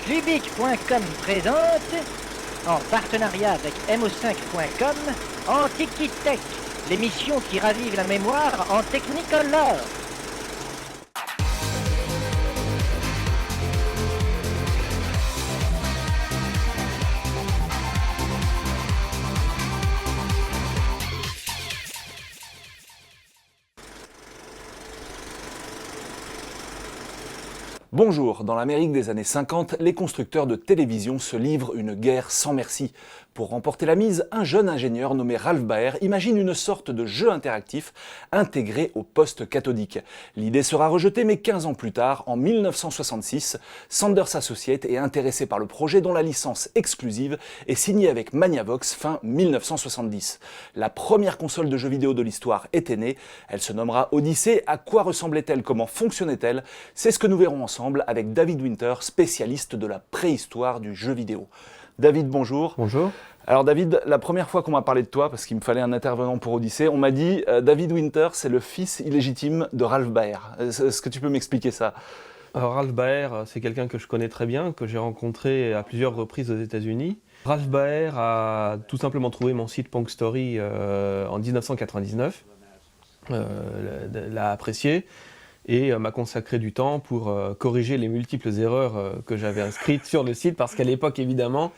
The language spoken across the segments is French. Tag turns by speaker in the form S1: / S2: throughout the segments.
S1: Clubic.com présente, en partenariat avec mo5.com, Antiquitech, l'émission qui ravive la mémoire en Technicolor.
S2: Bonjour, dans l'Amérique des années 50, les constructeurs de télévision se livrent une guerre sans merci. Pour remporter la mise, un jeune ingénieur nommé Ralph Baer imagine une sorte de jeu interactif intégré au poste cathodique. L'idée sera rejetée, mais 15 ans plus tard, en 1966, Sanders Associates est intéressé par le projet dont la licence exclusive est signée avec Magnavox fin 1970. La première console de jeux vidéo de l'histoire était née, elle se nommera Odyssey. À quoi ressemblait-elle, comment fonctionnait-elle? C'est ce que nous verrons ensemble avec David Winter, spécialiste de la préhistoire du jeu vidéo. David, bonjour.
S3: Bonjour.
S2: Alors David, la première fois qu'on m'a parlé de toi, parce qu'il me fallait un intervenant pour Odyssey, on m'a dit David Winter, c'est le fils illégitime de Ralph Baer. Est-ce que tu peux m'expliquer ça?
S3: Alors Ralph Baer, c'est quelqu'un que je connais très bien, que j'ai rencontré à plusieurs reprises aux États-Unis. Ralph Baer a tout simplement trouvé mon site Punk Story en 1999, l'a apprécié et m'a consacré du temps pour corriger les multiples erreurs que j'avais inscrites sur le site, parce qu'à l'époque, évidemment,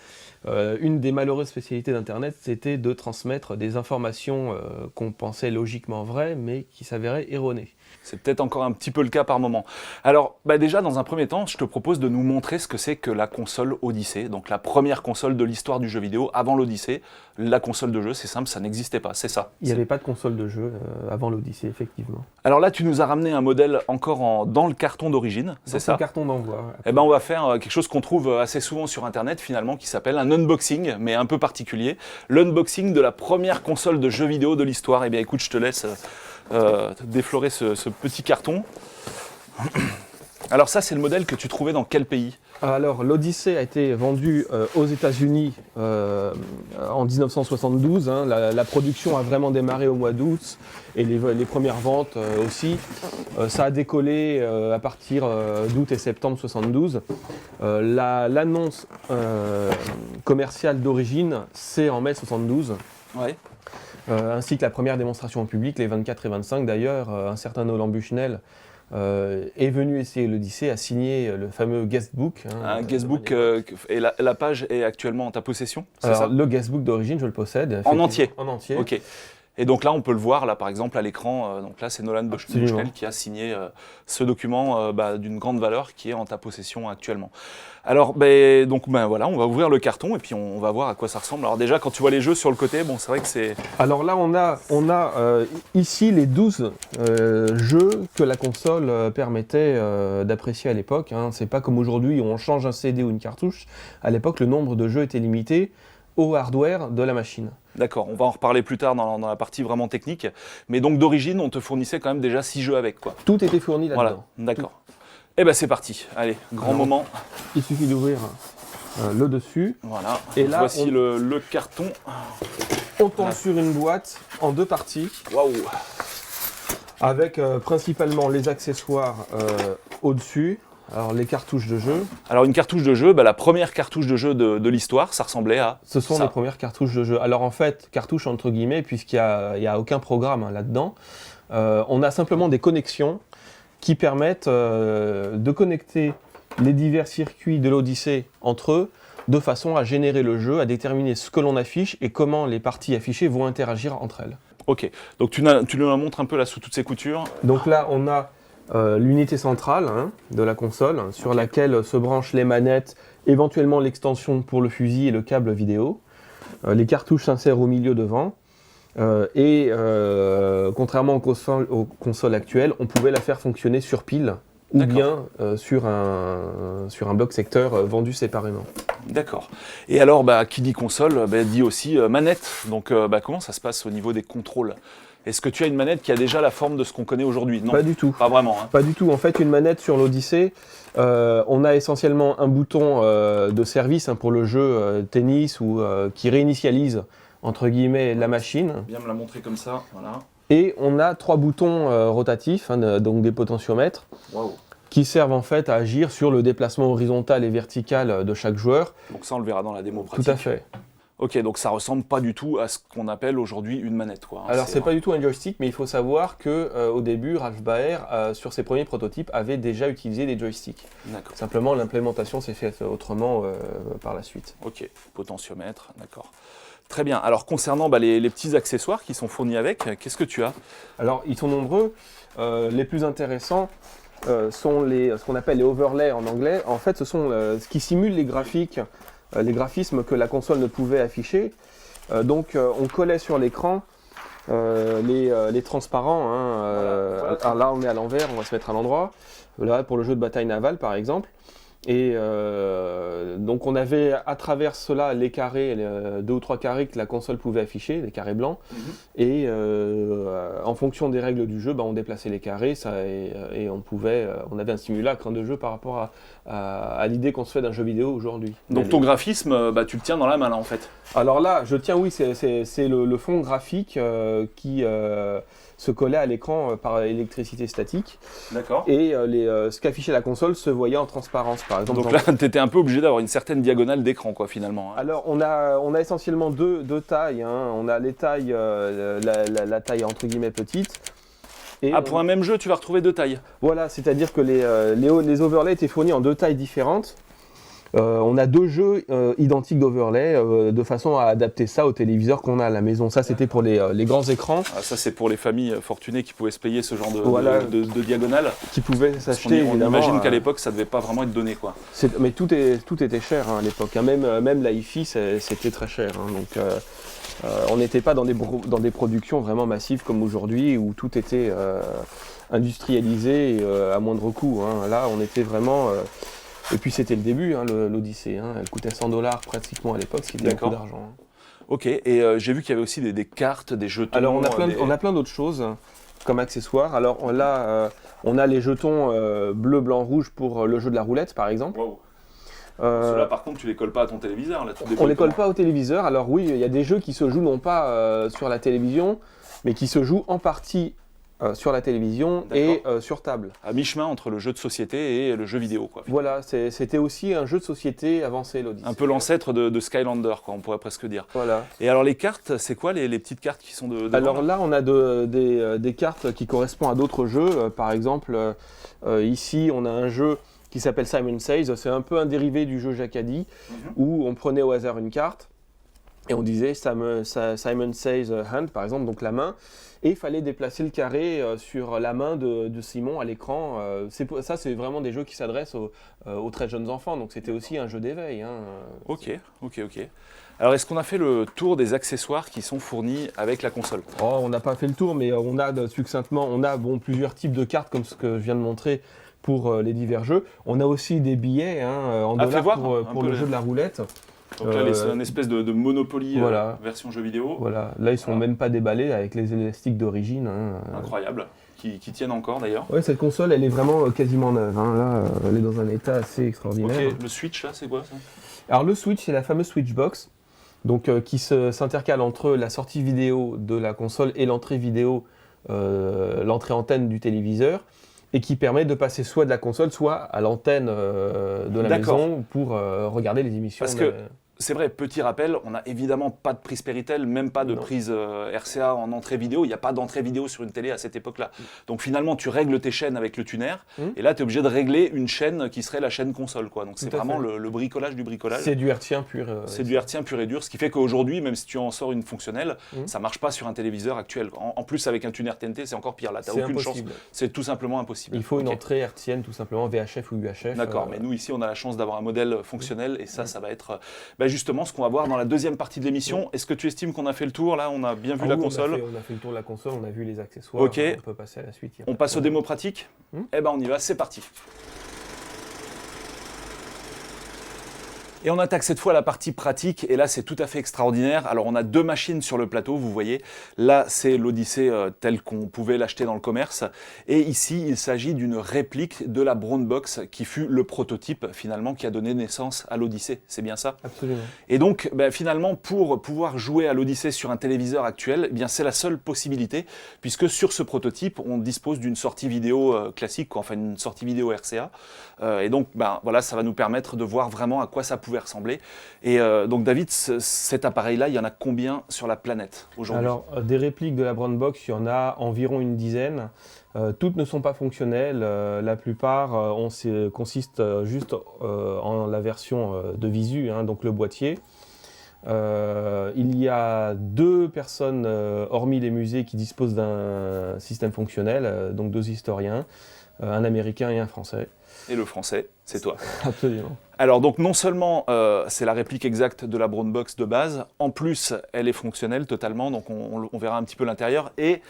S3: une des malheureuses spécialités d'Internet, c'était de transmettre des informations qu'on pensait logiquement vraies, mais qui s'avéraient erronées.
S2: C'est peut-être encore un petit peu le cas par moment. Alors déjà, dans un premier temps, je te propose de nous montrer ce que c'est que la console Odyssey, donc la première console de l'histoire du jeu vidéo. Avant l'Odyssey, la console de jeu, c'est simple, ça n'existait pas, c'est ça.
S3: Il n'y avait pas de console de jeu avant l'Odyssey, effectivement.
S2: Alors là, tu nous as ramené un modèle encore dans le carton d'origine, c'est ça?
S3: Dans le carton d'envoi.
S2: Eh ben, on va faire quelque chose qu'on trouve assez souvent sur Internet, finalement, qui s'appelle un unboxing, mais un peu particulier. L'unboxing de la première console de jeux vidéo de l'histoire. Eh bien, écoute, je te laisse déflorer ce petit carton. Alors ça, c'est le modèle que tu trouvais dans quel pays?
S3: Alors, l'Odyssey a été vendue aux États-Unis en 1972. La production a vraiment démarré au mois d'août et les premières ventes aussi. Ça a décollé à partir d'août et septembre 72. L'annonce commerciale d'origine, c'est en mai 72.
S2: Ouais.
S3: Ainsi que la première démonstration au public, les 24 et 25 d'ailleurs. Un certain Nolan Bushnell est venu essayer l'Odyssey, a signé le fameux guestbook.
S2: Un guestbook, et la page est actuellement en ta possession, c'est
S3: Alors,
S2: ça?
S3: le guestbook d'origine, je le possède.
S2: En entier?
S3: En entier.
S2: Ok. Et donc là, on peut le voir, là, par exemple, à l'écran. Donc là, c'est Nolan Bushnell qui a signé ce document d'une grande valeur qui est en ta possession actuellement. Alors, voilà, on va ouvrir le carton et puis on va voir à quoi ça ressemble. Alors déjà, quand tu vois les jeux sur le côté, bon, c'est vrai que c'est...
S3: Alors là, on a ici les 12 jeux que la console permettait d'apprécier à l'époque. C'est pas comme aujourd'hui où on change un CD ou une cartouche. À l'époque, le nombre de jeux était limité au hardware de la machine.
S2: D'accord, on va en reparler plus tard dans la partie vraiment technique. Mais donc d'origine, on te fournissait quand même déjà 6 jeux avec, quoi.
S3: Tout était fourni là-dedans.
S2: Voilà, d'accord. Et ben c'est parti, allez, grand moment.
S3: Il suffit d'ouvrir le dessus.
S2: Voilà,
S3: et là,
S2: voici le carton.
S3: On tombe sur une boîte en deux parties.
S2: Waouh!
S3: Avec principalement les accessoires au-dessus. Alors les cartouches de jeu.
S2: Alors une cartouche de jeu, la première cartouche de jeu de l'histoire, ça ressemblait à...
S3: Ce sont les premières cartouches de jeu. Alors en fait, cartouche entre guillemets, puisqu'il n'y a aucun programme là-dedans. On a simplement des connexions qui permettent de connecter les divers circuits de l'Odyssey entre eux, de façon à générer le jeu, à déterminer ce que l'on affiche et comment les parties affichées vont interagir entre elles.
S2: Ok, donc tu nous la montres un peu là sous toutes ces coutures.
S3: Donc là, on a l'unité centrale de la console, sur laquelle se branchent les manettes, éventuellement l'extension pour le fusil et le câble vidéo. Les cartouches s'insèrent au milieu devant. Contrairement aux consoles actuelles, on pouvait la faire fonctionner sur pile ou bien sur un bloc secteur vendu séparément.
S2: D'accord. Et alors, qui dit console, dit aussi manette. Donc, comment ça se passe au niveau des contrôles? Est-ce que tu as une manette qui a déjà la forme de ce qu'on connaît aujourd'hui? Non,
S3: pas du tout.
S2: Pas vraiment.
S3: Pas du tout. En fait, une manette sur l'Odyssey, on a essentiellement un bouton de service pour le jeu tennis ou qui réinitialise entre guillemets la machine.
S2: Bien me la montrer comme ça, voilà.
S3: Et on a 3 boutons rotatifs, donc des potentiomètres.
S2: Wow.
S3: qui servent en fait à agir sur le déplacement horizontal et vertical de chaque joueur.
S2: Donc ça, on le verra dans la démo pratique.
S3: Tout à fait.
S2: Ok, donc ça ressemble pas du tout à ce qu'on appelle aujourd'hui une manette, quoi.
S3: Alors c'est pas du tout un joystick, mais il faut savoir que au début, Ralph Baer, sur ses premiers prototypes, avait déjà utilisé des joysticks.
S2: D'accord.
S3: Simplement, l'implémentation s'est faite autrement par la suite.
S2: Ok, potentiomètre, d'accord. Très bien. Alors concernant les petits accessoires qui sont fournis avec, qu'est-ce que tu as?
S3: Alors ils sont nombreux. Les plus intéressants sont ce qu'on appelle les overlays en anglais. En fait, ce sont ce qui simule les graphismes que la console ne pouvait afficher. Donc on collait sur l'écran les transparents. Voilà. Alors là on est à l'envers, on va se mettre à l'endroit. Là pour le jeu de bataille navale par exemple. Et donc on avait à travers cela les carrés, 2 ou 3 carrés que la console pouvait afficher, les carrés blancs. Et en fonction des règles du jeu, on déplaçait les carrés et on avait un simulacre de jeu par rapport à l'idée qu'on se fait d'un jeu vidéo aujourd'hui.
S2: Donc ton graphisme, tu le tiens dans la main là en fait.
S3: Alors là, je tiens, oui, c'est le fond graphique qui se collait à l'écran par électricité statique.
S2: D'accord.
S3: Et ce qu'affichait la console se voyait en transparence, par exemple.
S2: Donc là, tu étais un peu obligé d'avoir une certaine diagonale d'écran, quoi, finalement.
S3: Alors, on a essentiellement deux tailles. On a les tailles, la taille entre guillemets petite. Et
S2: pour un même jeu, tu vas retrouver 2 tailles.
S3: Voilà, c'est-à-dire que les overlays étaient fournis en 2 tailles différentes. On a 2 jeux identiques d'overlay de façon à adapter ça au téléviseur qu'on a à la maison. Ça, c'était pour les grands écrans.
S2: Ah, ça, c'est pour les familles fortunées qui pouvaient se payer ce genre de diagonale.
S3: Qui pouvaient s'acheter, évidemment.
S2: On imagine qu'à l'époque, ça devait pas vraiment être donné, quoi.
S3: Mais tout était cher à l'époque. Même la hi-fi, c'était très cher. Donc, on n'était pas dans des productions vraiment massives comme aujourd'hui où tout était industrialisé à moindre coût. Là, on était vraiment... Et puis c'était le début, l'Odyssée. Elle coûtait $100 pratiquement à l'époque, ce qui était beaucoup d'argent.
S2: Ok, et j'ai vu qu'il y avait aussi des cartes, des jetons.
S3: Alors on a plein d'autres choses comme accessoires. Alors là, on a les jetons bleu, blanc, rouge pour le jeu de la roulette par exemple.
S2: Wow. Ceux-là par contre tu les colles pas à ton téléviseur là,
S3: on les colle pas au téléviseur. Alors oui, il y a des jeux qui se jouent non pas sur la télévision, mais qui se jouent en partie sur la télévision et sur table.
S2: À mi-chemin entre le jeu de société et le jeu vidéo, quoi.
S3: Voilà, c'était aussi un jeu de société avancé, l'Odyssée.
S2: Un peu l'ancêtre de Skylander, quoi, on pourrait presque dire.
S3: Voilà.
S2: Et alors les cartes, c'est quoi les petites cartes qui sont de
S3: Alors là, on a des cartes qui correspondent à d'autres jeux. Par exemple, ici, on a un jeu qui s'appelle Simon Says. C'est un peu un dérivé du jeu Jacadi, où on prenait au hasard une carte et on disait Simon Says Hand, par exemple, donc la main. Et il fallait déplacer le carré sur la main de Simon à l'écran. Ça, c'est vraiment des jeux qui s'adressent aux très jeunes enfants. Donc c'était aussi un jeu d'éveil.
S2: Ok. Alors est-ce qu'on a fait le tour des accessoires qui sont fournis avec la console?
S3: On n'a pas fait le tour, mais on a succinctement, plusieurs types de cartes comme ce que je viens de montrer pour les divers jeux. On a aussi des billets en dollars pour le jeu de la roulette.
S2: Donc là, c'est une espèce de Monopoly version jeu vidéo.
S3: Voilà, là ils sont même pas déballés avec les élastiques d'origine.
S2: Incroyable, qui tiennent encore d'ailleurs.
S3: Ouais, cette console elle est vraiment quasiment neuve. Là, elle est dans un état assez extraordinaire.
S2: Ok, le Switch là, c'est quoi ça?
S3: Alors le Switch, c'est la fameuse Switchbox, donc qui s'intercale entre la sortie vidéo de la console et l'entrée vidéo, l'entrée antenne du téléviseur. Et qui permet de passer soit de la console, soit à l'antenne de la maison pour regarder les émissions.
S2: Parce que c'est vrai, petit rappel, on n'a évidemment pas de prise Péritel, même pas de prise RCA en entrée vidéo. Il n'y a pas d'entrée vidéo sur une télé à cette époque-là. Donc finalement, tu règles tes chaînes avec le tuner. Et là, tu es obligé de régler une chaîne qui serait la chaîne console, quoi. Donc c'est vraiment le bricolage du bricolage.
S3: C'est du hertzien pur.
S2: C'est du hertzien pur et dur. Ce qui fait qu'aujourd'hui, même si tu en sors une fonctionnelle, ça ne marche pas sur un téléviseur actuel. En plus, avec un tuner TNT, c'est encore pire. Là, tu n'as aucune chance. C'est tout simplement impossible.
S3: Il faut une entrée hertzienne, tout simplement, VHF ou UHF.
S2: D'accord, mais nous, ici, on a la chance d'avoir un modèle fonctionnel. Et ça va être justement ce qu'on va voir dans la deuxième partie de l'émission. Est-ce que tu estimes qu'on a fait le tour? Là, on a bien vu la console.
S3: On a fait le tour de la console, on a vu les accessoires.
S2: Ok.
S3: On peut passer à la suite.
S2: On passe aux démos pratiques. Eh ben, on y va, c'est parti. Et on attaque cette fois la partie pratique, et là c'est tout à fait extraordinaire. Alors on a 2 machines sur le plateau, vous voyez. Là c'est l'Odyssey tel qu'on pouvait l'acheter dans le commerce. Et ici il s'agit d'une réplique de la Brown Box qui fut le prototype finalement qui a donné naissance à l'Odyssey. C'est bien ça?
S3: Absolument.
S2: Et donc finalement pour pouvoir jouer à l'Odyssey sur un téléviseur actuel, eh bien c'est la seule possibilité, puisque sur ce prototype on dispose d'une sortie vidéo classique, quoi, enfin une sortie vidéo RCA. Et donc voilà, ça va nous permettre de voir vraiment à quoi ça pouvait ressembler. Et donc David, cet appareil-là, il y en a combien sur la planète aujourd'hui?
S3: Alors, des répliques de la Brown Box, il y en a environ une dizaine. Toutes ne sont pas fonctionnelles. La plupart consistent juste en la version de visu, hein, donc le boîtier. Il y a 2 personnes, hormis les musées, qui disposent d'un système fonctionnel, donc 2 historiens, un Américain et un Français.
S2: Et le français, c'est toi.
S3: Absolument.
S2: Alors donc non seulement c'est la réplique exacte de la Brown Box de base, en plus elle est fonctionnelle totalement, donc on verra un petit peu l'intérieur. Et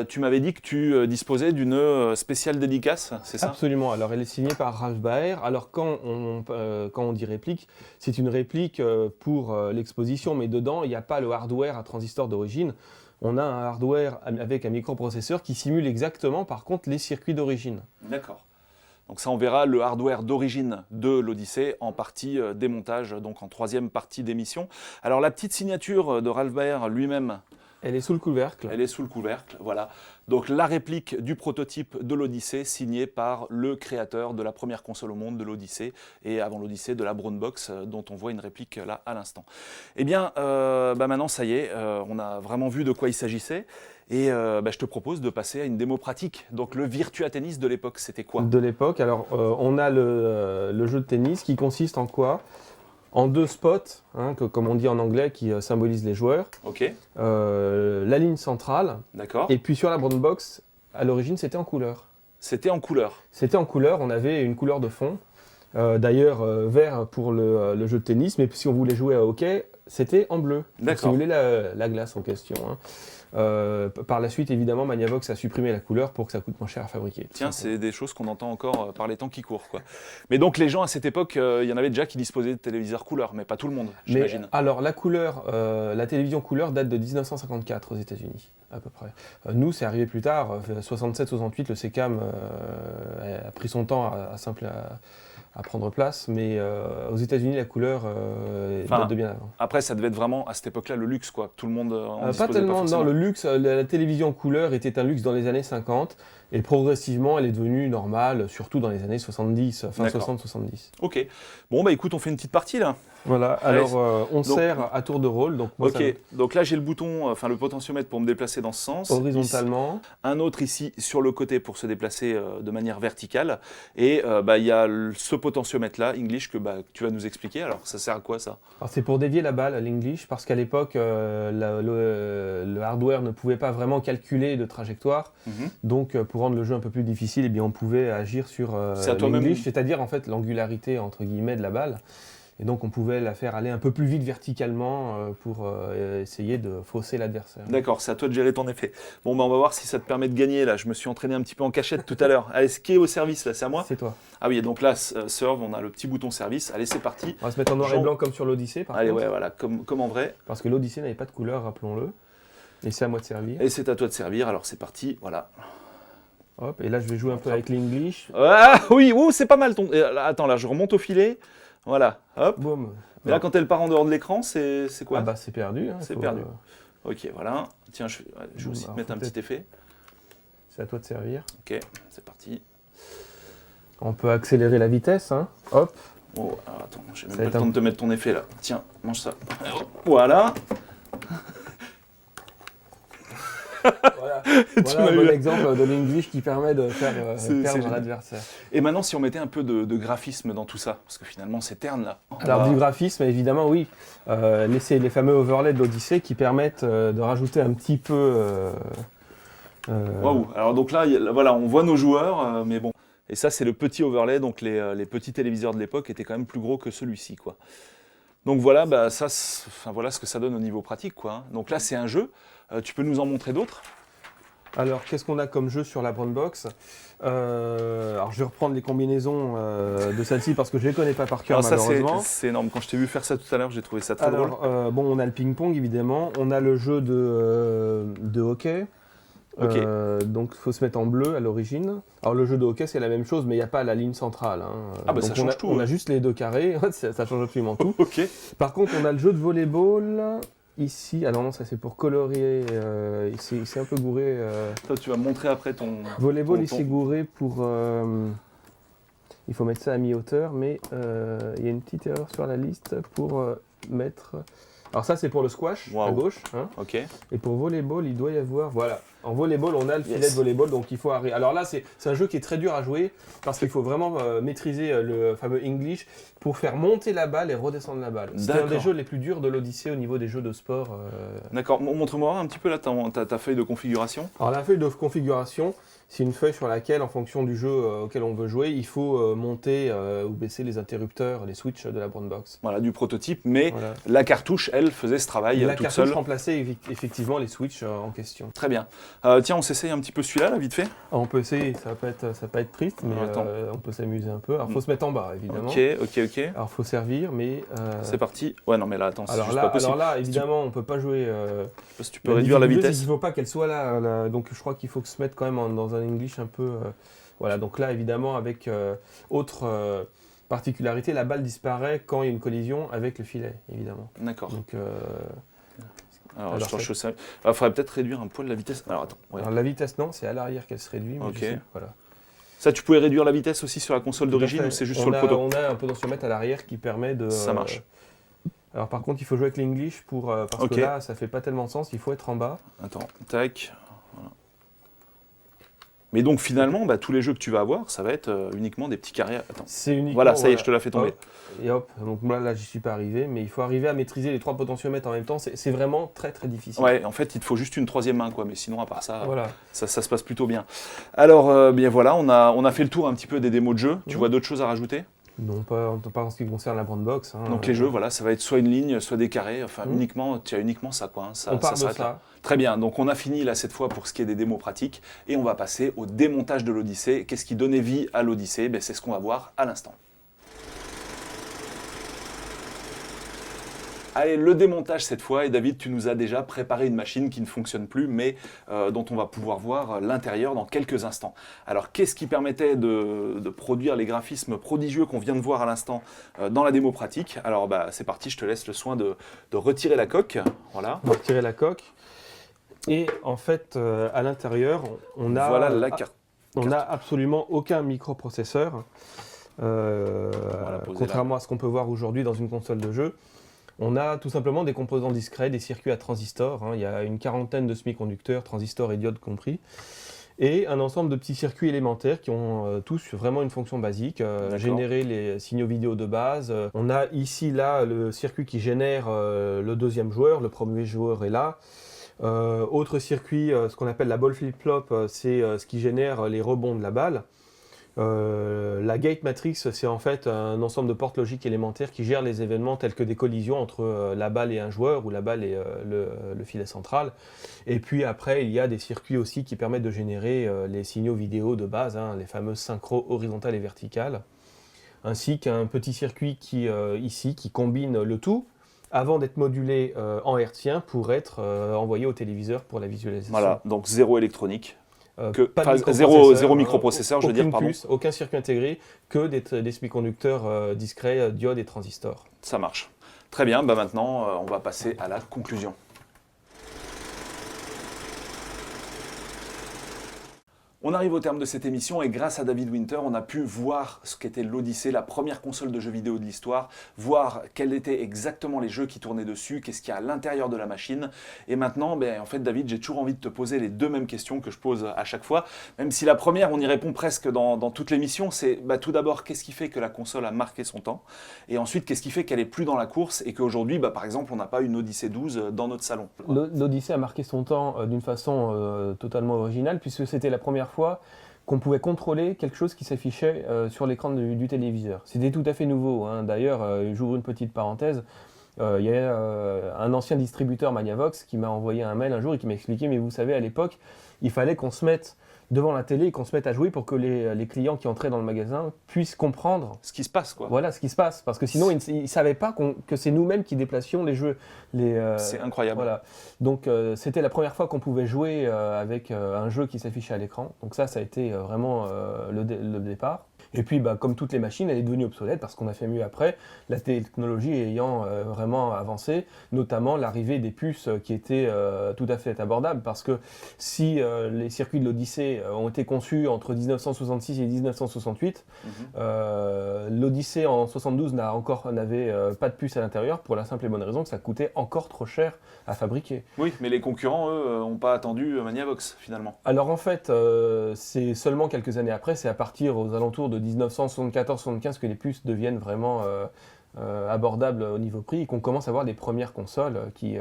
S2: tu m'avais dit que tu disposais d'une spéciale dédicace, c'est ça?
S3: Absolument. Alors elle est signée par Ralph Baer. Alors quand on dit réplique, c'est une réplique pour l'exposition, mais dedans il n'y a pas le hardware à transistor d'origine. On a un hardware avec un microprocesseur qui simule exactement par contre les circuits d'origine.
S2: D'accord. Donc ça, on verra le hardware d'origine de l'Odyssey en partie démontage, donc en 3e partie d'émission. Alors la petite signature de Ralph Baer lui-même,
S3: Elle est sous le couvercle.
S2: elle est sous le couvercle, voilà. Donc la réplique du prototype de l'Odyssey signée par le créateur de la première console au monde de l'Odyssey et avant l'Odyssey de la Brown Box dont on voit une réplique là à l'instant. Eh bien maintenant ça y est, on a vraiment vu de quoi il s'agissait. Et je te propose de passer à une démo pratique. Donc le Virtua Tennis de l'époque, c'était quoi?
S3: De l'époque, alors on a le jeu de tennis qui consiste en quoi? En 2 spots, hein, comme on dit en anglais, qui symbolisent les joueurs.
S2: Ok,
S3: La ligne centrale,
S2: d'accord.
S3: et puis sur la Brown Box, à l'origine c'était en couleur.
S2: C'était en couleur.
S3: C'était en couleur, on avait une couleur de fond. D'ailleurs, vert pour le jeu de tennis, mais si on voulait jouer à hockey, c'était en bleu. Pour
S2: D'accord.
S3: simuler la glace en question. Hein. Par la suite, évidemment, Magnavox a supprimé la couleur pour que ça coûte moins cher à fabriquer.
S2: Tiens, c'est des choses qu'on entend encore par les temps qui courent, quoi. Mais donc les gens à cette époque, il y en avait déjà qui disposaient de téléviseurs couleur, mais pas tout le monde, j'imagine.
S3: Alors la couleur, la télévision couleur date de 1954 aux États-Unis, à peu près. Nous, c'est arrivé plus tard, 67-68, le SECAM a pris son temps à prendre place, mais aux États-Unis, la couleur date de bien avant.
S2: Après, ça devait être vraiment à cette époque-là le luxe, quoi. Tout le monde en
S3: Pas
S2: disposait
S3: tellement,
S2: forcément.
S3: non, le luxe, la télévision couleur était un luxe dans les années 50, et progressivement, elle est devenue normale, surtout dans les années 70, fin
S2: D'accord.
S3: 60-70.
S2: Ok. Bon, écoute, on fait une petite partie, là.
S3: Voilà,
S2: Allez,
S3: alors on sert à tour de rôle, donc moi,
S2: Ok, donc là j'ai le bouton, enfin le potentiomètre pour me déplacer dans ce sens.
S3: horizontalement.
S2: Ici, un autre ici sur le côté pour se déplacer de manière verticale. Et il y a ce potentiomètre-là, English, que tu vas nous expliquer. Alors ça sert à quoi ça?
S3: Alors c'est pour dévier la balle à l'English, parce qu'à l'époque, le hardware ne pouvait pas vraiment calculer de trajectoire. Donc pour rendre le jeu un peu plus difficile, eh bien, on pouvait agir sur l'English, c'est-à-dire en fait l'angularité entre guillemets de la balle. Et donc on pouvait la faire aller un peu plus vite verticalement pour essayer de fausser l'adversaire.
S2: D'accord, c'est à toi de gérer ton effet. Bon, on va voir si ça te permet de gagner là. Je me suis entraîné un petit peu en cachette tout à l'heure. Allez, ce qui est au service là, c'est à moi?
S3: C'est toi.
S2: Ah oui, donc là, serve, on a le petit bouton service. Allez, c'est parti.
S3: On va se mettre en noir et blanc comme sur l'Odyssée par
S2: Allez,
S3: contre.
S2: ouais, voilà, comme en vrai.
S3: Parce que l'Odyssée n'avait pas de couleur, rappelons-le. Et c'est à moi de servir.
S2: Et c'est à toi de servir, alors c'est parti, voilà.
S3: Hop, et là je vais jouer un peu avec l'English.
S2: Ah oui, c'est pas mal ton... Attends, là, je remonte au filet. Voilà, hop.
S3: Boum.
S2: Mais là, quand elle part en dehors de l'écran, c'est quoi?
S3: Ah bah c'est perdu. Hein,
S2: c'est perdu. Ok, voilà. Tiens, je vais aussi te mettre un petit effet.
S3: C'est à toi de servir.
S2: Ok, c'est parti.
S3: On peut accélérer la vitesse. Hein. Hop.
S2: Oh, alors attends, j'ai même pas le temps de te mettre ton effet là. Tiens, mange ça. Voilà.
S3: Voilà un bon exemple de l'English qui permet de faire perdre l'adversaire.
S2: Et maintenant, si on mettait un peu de graphisme dans tout ça, parce que finalement c'est terne là.
S3: Alors du graphisme, évidemment, oui. Les fameux overlays de l'Odyssey qui permettent de rajouter un petit peu...
S2: Waouh. Alors donc là, voilà, on voit nos joueurs, mais bon. Et ça, c'est le petit overlay, donc les petits téléviseurs de l'époque étaient quand même plus gros que celui-ci, quoi. Donc voilà, voilà ce que ça donne au niveau pratique, quoi. Donc là, c'est un jeu. Tu peux nous en montrer d'autres?
S3: Alors, qu'est-ce qu'on a comme jeu sur la Brown Box? Alors, je vais reprendre les combinaisons de celle-ci parce que je ne les connais pas par cœur,
S2: Alors ça,
S3: malheureusement.
S2: c'est énorme. Quand je t'ai vu faire ça tout à l'heure, j'ai trouvé ça très drôle.
S3: Alors, bon, on a le ping-pong, évidemment. On a le jeu de hockey.
S2: Ok.
S3: Donc, il faut se mettre en bleu à l'origine. Alors, le jeu de hockey, c'est la même chose, mais il n'y a pas la ligne centrale. Hein.
S2: Ah, bah
S3: donc
S2: ça change tout.
S3: On a juste les deux carrés. Ça change absolument tout.
S2: Ok.
S3: Par contre, on a le jeu de volleyball. Ici, alors non, ça c'est pour colorier, c'est un peu gouré.
S2: Toi, tu vas me montrer après ton...
S3: Volleyball,
S2: ton-
S3: ici gouré pour... il faut mettre ça à mi-hauteur, mais il y a une petite erreur sur la liste pour mettre... Alors ça c'est pour le squash, à
S2: Waouh.
S3: gauche. Hein.
S2: Ok.
S3: Et pour volleyball, il doit y avoir... Voilà. En volleyball, on a le filet
S2: Yes.
S3: de volleyball, donc il faut arrêter. Alors là, c'est un jeu qui est très dur à jouer, parce qu'il faut vraiment maîtriser le fameux English pour faire monter la balle et redescendre la balle. C'est un des
S2: D'accord.
S3: jeux les plus durs de l'Odyssée au niveau des jeux de sport.
S2: D'accord. Montre-moi un petit peu là ta feuille de configuration.
S3: Alors la feuille de configuration, c'est une feuille sur laquelle, en fonction du jeu auquel on veut jouer, il faut monter ou baisser les interrupteurs, les switches de la Brown Box.
S2: Voilà, du prototype, mais
S3: Voilà.
S2: la cartouche, elle, faisait ce travail
S3: La
S2: toute
S3: cartouche
S2: seule.
S3: remplaçait effectivement les switches en question.
S2: Très bien. Tiens, on s'essaye un petit peu celui-là, là, vite fait.
S3: Alors, on peut essayer, ça va pas être triste, mais
S2: Attends.
S3: on peut s'amuser un peu. Alors il faut se mettre en bas, évidemment.
S2: Ok.
S3: Alors il faut servir, mais...
S2: C'est parti. Ouais, non, mais là, attends, c'est
S3: alors,
S2: juste
S3: là,
S2: pas possible.
S3: alors là, évidemment, on ne peut pas jouer...
S2: Je sais pas si tu peux réduire la
S3: difficulté,
S2: vitesse.
S3: Il ne faut pas qu'elle soit là, donc je crois qu'il faut se mettre quand même dans un English un peu... voilà, donc là, évidemment, avec autre particularité, la balle disparaît quand il y a une collision avec le filet, évidemment.
S2: D'accord.
S3: Donc,
S2: Alors,
S3: alors,
S2: je change ça. Il faudrait peut-être réduire un poil la vitesse. Alors, attends. Ouais.
S3: alors, la vitesse, non, c'est à l'arrière qu'elle se réduit. Mais
S2: Ok.
S3: je sais, voilà.
S2: Ça, tu pouvais réduire la vitesse aussi sur la console
S3: Tout à
S2: d'origine
S3: fait.
S2: ou c'est juste
S3: On
S2: sur le
S3: a-
S2: proto?
S3: On a un potentiomètre à l'arrière qui permet de...
S2: Ça marche.
S3: Alors par contre, il faut jouer avec l'English parce
S2: Ok.
S3: que là, ça fait pas tellement de sens, il faut être en bas.
S2: Attends, tac. Voilà. Mais donc finalement, bah, tous les jeux que tu vas avoir, ça va être uniquement des petits carrés. Attends.
S3: C'est uniquement...
S2: Voilà, ça y est, je te la fais tomber.
S3: Hop, et hop, donc là, j'y suis pas arrivé, mais il faut arriver à maîtriser les trois potentiomètres en même temps, c'est vraiment très très difficile.
S2: Ouais, en fait, il te faut juste une troisième main, quoi. Mais sinon, à part ça,
S3: Voilà.
S2: ça se passe plutôt bien. Alors, bien voilà, on a fait le tour un petit peu des démos de jeux. Tu vois d'autres choses à rajouter?
S3: Non, pas en ce qui concerne la Brown Box. Hein.
S2: Donc les jeux, voilà, ça va être soit une ligne, soit des carrés. Enfin,
S3: Mhm.
S2: uniquement, tu as uniquement ça, quoi. Hein. Ça,
S3: On part de
S2: s'arrête là.
S3: ça.
S2: Très bien, donc on a fini là cette fois pour ce qui est des démos pratiques et on va passer au démontage de l'Odyssée. Qu'est-ce qui donnait vie à l'Odyssée? Ben, c'est ce qu'on va voir à l'instant. Allez, le démontage cette fois, et David, tu nous as déjà préparé une machine qui ne fonctionne plus, mais dont on va pouvoir voir l'intérieur dans quelques instants. Alors, qu'est-ce qui permettait de produire les graphismes prodigieux qu'on vient de voir à l'instant dans la démo pratique? Alors, bah, c'est parti, je te laisse le soin de retirer la coque. Voilà.
S3: On va retirer la coque. Et en fait, à l'intérieur, on a,
S2: Voilà la carte.
S3: on n'a absolument aucun microprocesseur.
S2: posé
S3: Contrairement à ce qu'on peut voir aujourd'hui dans une console de jeu. On a tout simplement des composants discrets, des circuits à transistors. Hein. Il y a une quarantaine de semi-conducteurs, transistors et diodes compris. Et un ensemble de petits circuits élémentaires qui ont tous vraiment une fonction basique, générer les signaux vidéo de base. On a ici, là, le circuit qui génère le deuxième joueur, le premier joueur est là. Autre circuit, ce qu'on appelle la ball flip-flop, c'est ce qui génère les rebonds de la balle. La gate matrix, c'est en fait un ensemble de portes logiques élémentaires qui gèrent les événements tels que des collisions entre la balle et un joueur ou la balle et le filet central. Et puis après, il y a des circuits aussi qui permettent de générer les signaux vidéo de base, hein, les fameuses synchro horizontales et verticales, ainsi qu'un petit circuit ici qui combine le tout avant d'être modulé en hertzien pour être envoyé au téléviseur pour la visualisation.
S2: Voilà, donc zéro électronique.
S3: Pas de
S2: Enfin,
S3: microprocesseur,
S2: zéro microprocesseur, je veux dire,
S3: aucune
S2: pardon.
S3: puce, aucun circuit intégré, que des semi-conducteurs discrets, diodes et transistors.
S2: Ça marche. Très bien, bah maintenant, on va passer à la conclusion. On arrive au terme de cette émission et grâce à David Winter, on a pu voir ce qu'était l'Odyssée, la première console de jeux vidéo de l'histoire, voir quels étaient exactement les jeux qui tournaient dessus, qu'est-ce qu'il y a à l'intérieur de la machine. Et maintenant, en fait, David, j'ai toujours envie de te poser les deux mêmes questions que je pose à chaque fois, même si la première, on y répond presque dans toute l'émission, c'est tout d'abord, qu'est-ce qui fait que la console a marqué son temps? Et ensuite, qu'est-ce qui fait qu'elle est plus dans la course et qu'aujourd'hui, par exemple, on n'a pas une Odyssey 12 dans notre salon?
S3: L'Odyssée a marqué son temps d'une façon totalement originale, puisque c'était la première fois qu'on pouvait contrôler quelque chose qui s'affichait sur l'écran du téléviseur. C'était tout à fait nouveau. Hein. D'ailleurs, j'ouvre une petite parenthèse, Il y a un ancien distributeur Magnavox qui m'a envoyé un mail un jour et qui m'a expliqué, mais vous savez, à l'époque, il fallait qu'on se mette devant la télé et qu'on se mette à jouer pour que les clients qui entraient dans le magasin puissent comprendre
S2: Ce qui se passe, quoi.
S3: voilà, ce qui se passe. Parce que sinon, ils ne savaient pas que c'est nous-mêmes qui déplacions les jeux.
S2: C'est incroyable.
S3: Voilà. Donc, c'était la première fois qu'on pouvait jouer avec un jeu qui s'affichait à l'écran. Donc ça a été vraiment le départ. Et puis, comme toutes les machines, elle est devenue obsolète parce qu'on a fait mieux après, la technologie ayant vraiment avancé, notamment l'arrivée des puces qui étaient tout à fait abordables. Parce que si les circuits de l'Odyssée ont été conçus entre 1966 et 1968, l'Odyssée en 72 n'avait pas de puce à l'intérieur pour la simple et bonne raison que ça coûtait encore trop cher à fabriquer.
S2: Oui, mais les concurrents, eux, n'ont pas attendu Magnavox, finalement.
S3: Alors en fait, c'est seulement quelques années après, c'est à partir aux alentours de 1974-75 que les puces deviennent vraiment abordables au niveau prix et qu'on commence à avoir les premières consoles qui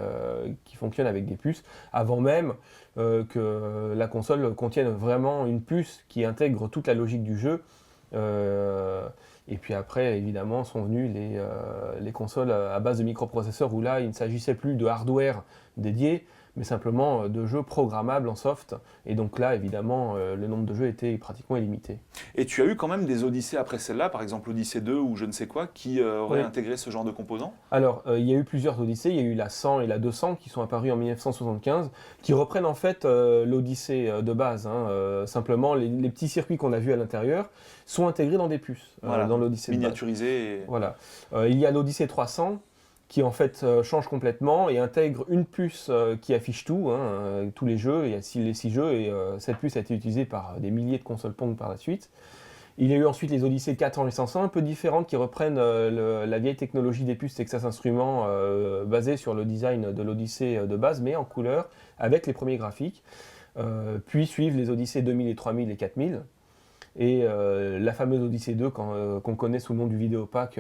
S3: fonctionnent avec des puces, avant même que la console contienne vraiment une puce qui intègre toute la logique du jeu. Et puis après, évidemment, sont venues les consoles à base de microprocesseurs où là, il ne s'agissait plus de hardware dédié, mais simplement de jeux programmables en soft. Et donc là, évidemment, le nombre de jeux était pratiquement illimité.
S2: Et tu as eu quand même des Odyssées après celle-là, par exemple Odyssée 2 ou je ne sais quoi, qui auraient
S3: Oui.
S2: intégré ce genre de composants?
S3: Alors, il y a eu plusieurs Odyssées. Il y a eu la 100 et la 200 qui sont apparues en 1975, qui reprennent en fait l'Odyssée de base. Simplement, les petits circuits qu'on a vus à l'intérieur sont intégrés dans des puces,
S2: Voilà,
S3: dans l'Odyssée de base.
S2: miniaturisés. Et...
S3: Voilà. Il y a l'Odyssée 300 qui en fait change complètement et intègre une puce qui affiche tout, tous les jeux, il y a les 6 jeux, et cette puce a été utilisée par des milliers de consoles Pong par la suite. Il y a eu ensuite les Odyssées 400 et 500, un peu différentes, qui reprennent la vieille technologie des puces Texas Instruments basée sur le design de l'Odyssée de base, mais en couleur, avec les premiers graphiques. Puis suivent les Odyssées 2000 et 3000 et 4000. Et la fameuse Odyssée 2 qu'on connaît sous le nom du Vidéopack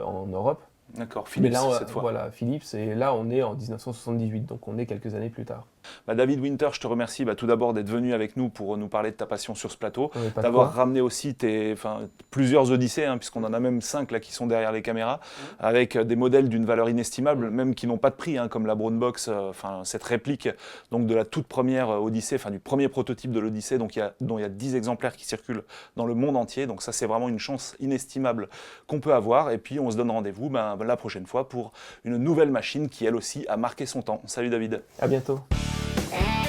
S3: en Europe.
S2: D'accord, Philips
S3: Mais là,
S2: cette fois.
S3: Voilà, Philips, et là on est en 1978, donc on est quelques années plus tard.
S2: David Winter, je te remercie tout d'abord d'être venu avec nous pour nous parler de ta passion sur ce plateau,
S3: Pas de
S2: d'avoir
S3: quoi.
S2: ramené aussi plusieurs Odyssées, puisqu'on en a même 5 là, qui sont derrière les caméras, avec des modèles d'une valeur inestimable, même qui n'ont pas de prix, comme la Brown Box, cette réplique donc, de la toute première Odyssée, du premier prototype de l'Odyssée, dont il y a 10 exemplaires qui circulent dans le monde entier. Donc ça, c'est vraiment une chance inestimable qu'on peut avoir. Et puis, on se donne rendez-vous la prochaine fois pour une nouvelle machine qui, elle aussi, a marqué son temps. Salut David.
S3: À bientôt.
S4: Thank you.